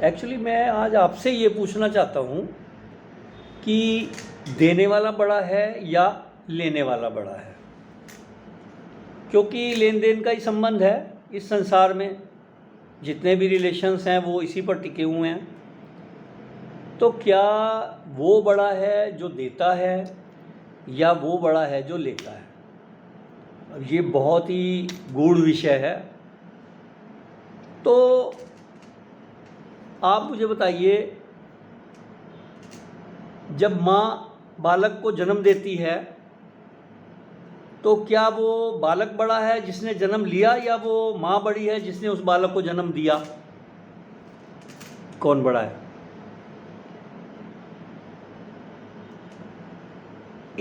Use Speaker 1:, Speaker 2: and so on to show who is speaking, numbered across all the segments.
Speaker 1: Actually मैं आज आपसे ये पूछना चाहता हूँ कि देने वाला बड़ा है या लेने वाला बड़ा है, क्योंकि लेन देन का ही संबंध है इस संसार में। जितने भी रिलेशंस हैं वो इसी पर टिके हुए हैं। तो क्या वो बड़ा है जो देता है या वो बड़ा है जो लेता है? अब ये बहुत ही गूढ़ विषय है। तो आप मुझे बताइए, जब माँ बालक को जन्म देती है तो क्या वो बालक बड़ा है जिसने जन्म लिया, या वो माँ बड़ी है जिसने उस बालक को जन्म दिया? कौन बड़ा है?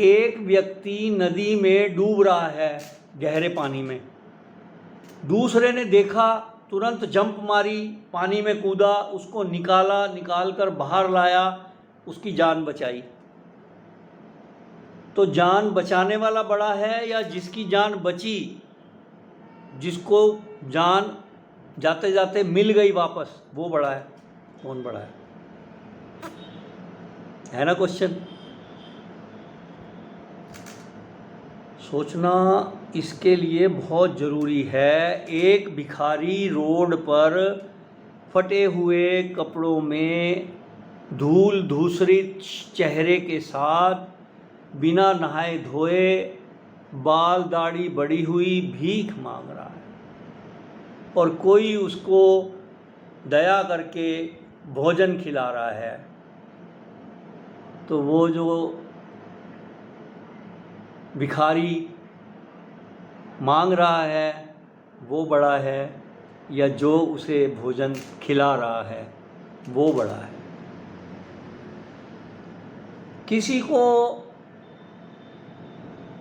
Speaker 1: एक व्यक्ति नदी में डूब रहा है, गहरे पानी में। दूसरे ने देखा, तुरंत जंप मारी, पानी में कूदा, उसको निकाला, निकाल कर बाहर लाया, उसकी जान बचाई। तो जान बचाने वाला बड़ा है या जिसकी जान बची, जिसको जान जाते जाते मिल गई वापस, वो बड़ा है? कौन बड़ा है ना क्वेश्चन? सोचना इसके लिए बहुत ज़रूरी है। एक भिखारी रोड पर फटे हुए कपड़ों में, धूल धूसरित चेहरे के साथ, बिना नहाए धोए, बाल दाढ़ी बड़ी हुई भीख मांग रहा है, और कोई उसको दया करके भोजन खिला रहा है। तो वो जो भिखारी मांग रहा है वो बड़ा है, या जो उसे भोजन खिला रहा है वो बड़ा है? किसी को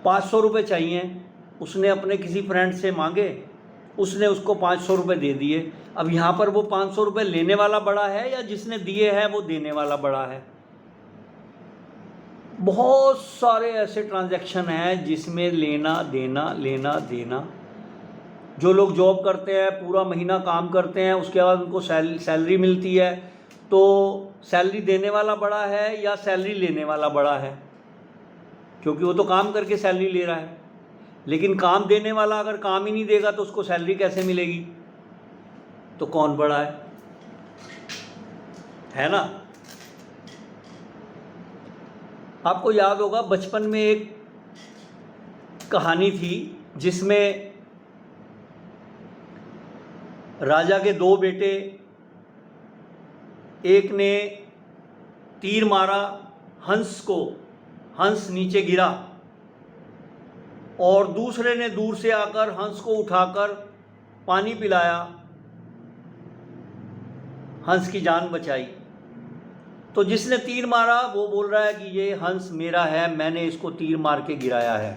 Speaker 1: 500 रुपये चाहिए, उसने अपने किसी फ्रेंड से मांगे, उसने उसको 500 रुपये दे दिए। अब यहाँ पर वो 500 रुपये लेने वाला बड़ा है या जिसने दिए हैं वो देने वाला बड़ा है? बहुत सारे ऐसे ट्रांजैक्शन हैं जिसमें लेना देना। जो लोग जॉब करते हैं, पूरा महीना काम करते हैं, उसके बाद उनको सैलरी मिलती है, तो सैलरी देने वाला बड़ा है या सैलरी लेने वाला बड़ा है? क्योंकि वो तो काम करके सैलरी ले रहा है। लेकिन काम देने वाला अगर काम ही नहीं देगा तो उसको सैलरी कैसे मिलेगी? तो कौन बड़ा है ना? आपको याद होगा, बचपन में एक कहानी थी जिसमें राजा के 2 बेटे, एक ने तीर मारा हंस को, हंस नीचे गिरा, और दूसरे ने दूर से आकर हंस को उठाकर पानी पिलाया, हंस की जान बचाई। तो जिसने तीर मारा वो बोल रहा है कि ये हंस मेरा है, मैंने इसको तीर मार के गिराया है।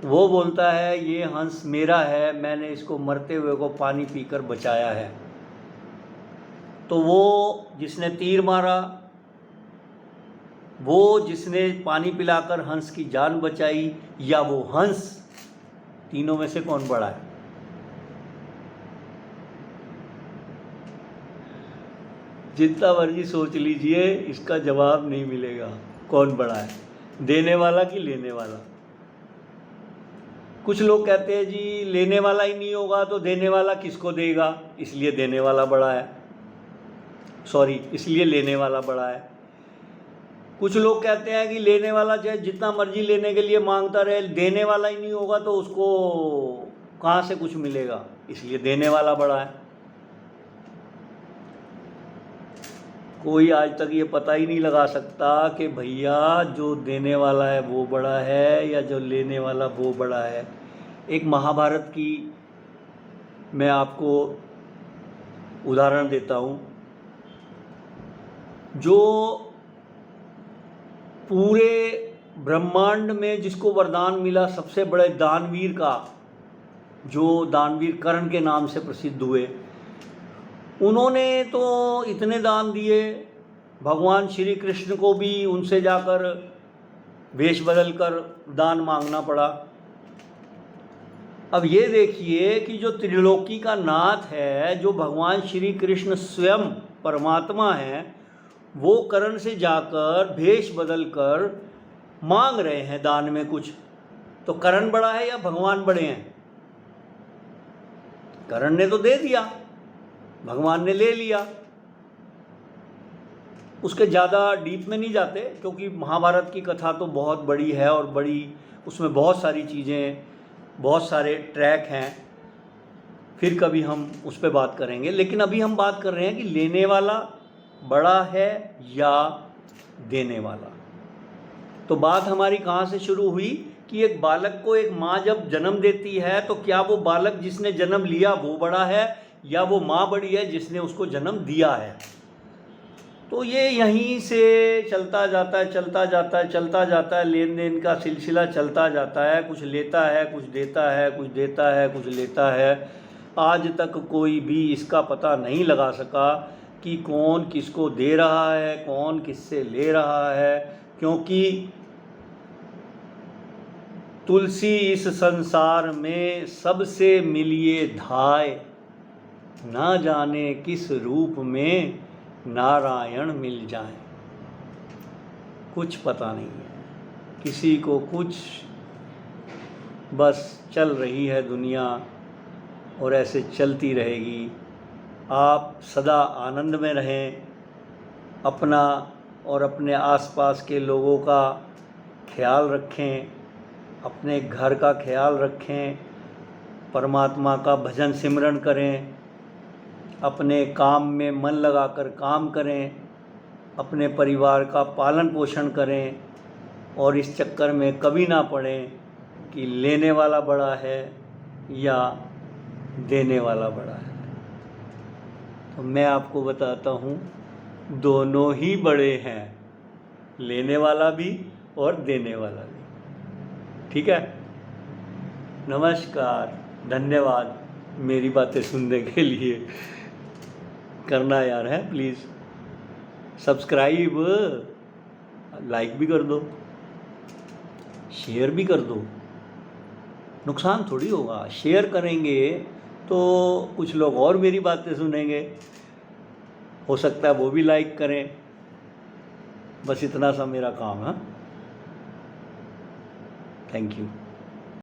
Speaker 1: वो बोलता है ये हंस मेरा है, मैंने इसको मरते हुए को पानी पीकर बचाया है। तो वो जिसने तीर मारा, वो जिसने पानी पिलाकर हंस की जान बचाई, या वो हंस, तीनों में से कौन बड़ा है? जितना मर्जी सोच लीजिए, इसका जवाब नहीं मिलेगा। कौन बड़ा है, देने वाला कि लेने वाला? कुछ लोग कहते हैं जी लेने वाला ही नहीं होगा तो देने वाला किसको देगा, इसलिए देने वाला बड़ा है, इसलिए लेने वाला बड़ा है। कुछ लोग कहते हैं कि लेने वाला चाहे जितना मर्जी लेने के लिए मांगता रहे, देने वाला ही नहीं होगा तो उसको कहाँ से कुछ मिलेगा, इसलिए देने वाला बड़ा है। कोई आज तक ये पता ही नहीं लगा सकता कि भैया जो देने वाला है वो बड़ा है या जो लेने वाला वो बड़ा है। एक महाभारत की मैं आपको उदाहरण देता हूँ। जो पूरे ब्रह्मांड में जिसको वरदान मिला, सबसे बड़े दानवीर का, जो दानवीर कर्ण के नाम से प्रसिद्ध हुए, उन्होंने तो इतने दान दिए, भगवान श्री कृष्ण को भी उनसे जाकर वेश बदल कर दान मांगना पड़ा। अब ये देखिए कि जो त्रिलोकी का नाथ है, जो भगवान श्री कृष्ण स्वयं परमात्मा हैं वो करण से जाकर भेष बदल कर मांग रहे हैं दान में कुछ, तो करण बड़ा है या भगवान बड़े हैं? करण ने तो दे दिया, भगवान ने ले लिया। उसके ज़्यादा डीप में नहीं जाते, क्योंकि महाभारत की कथा तो बहुत बड़ी है और बड़ी, उसमें बहुत सारी चीज़ें, बहुत सारे ट्रैक हैं, फिर कभी हम उस पर बात करेंगे। लेकिन अभी हम बात कर रहे हैं कि लेने वाला बड़ा है या देने वाला। तो बात हमारी कहाँ से शुरू हुई कि एक बालक को एक माँ जब जन्म देती है तो क्या वो बालक जिसने जन्म लिया वो बड़ा है या वो माँ बड़ी है जिसने उसको जन्म दिया है? तो ये यहीं से चलता जाता है, चलता जाता है, चलता जाता है, लेन देन का सिलसिला चलता जाता है। कुछ लेता है, कुछ देता है, कुछ देता है, कुछ लेता है। आज तक कोई भी इसका पता नहीं लगा सका कि कौन किसको दे रहा है, कौन किससे ले रहा है, क्योंकि तुलसी इस संसार में सबसे मिलिए धाय, ना जाने किस रूप में नारायण मिल जाए। कुछ पता नहीं है किसी को कुछ, बस चल रही है दुनिया और ऐसे चलती रहेगी। आप सदा आनंद में रहें, अपना और अपने आसपास के लोगों का ख्याल रखें, अपने घर का ख्याल रखें, परमात्मा का भजन सिमरन करें, अपने काम में मन लगाकर काम करें, अपने परिवार का पालन पोषण करें और इस चक्कर में कभी ना पड़ें कि लेने वाला बड़ा है या देने वाला बड़ा है। तो मैं आपको बताता हूँ, दोनों ही बड़े हैं, लेने वाला भी और देने वाला भी। ठीक है, नमस्कार, धन्यवाद मेरी बातें सुनने के लिए। करना यार है प्लीज़, सब्सक्राइब, लाइक भी कर दो, शेयर भी कर दो, नुकसान थोड़ी होगा। शेयर करेंगे तो कुछ लोग और मेरी बातें सुनेंगे, हो सकता है वो भी लाइक करें। बस इतना सा मेरा काम है। Thank you.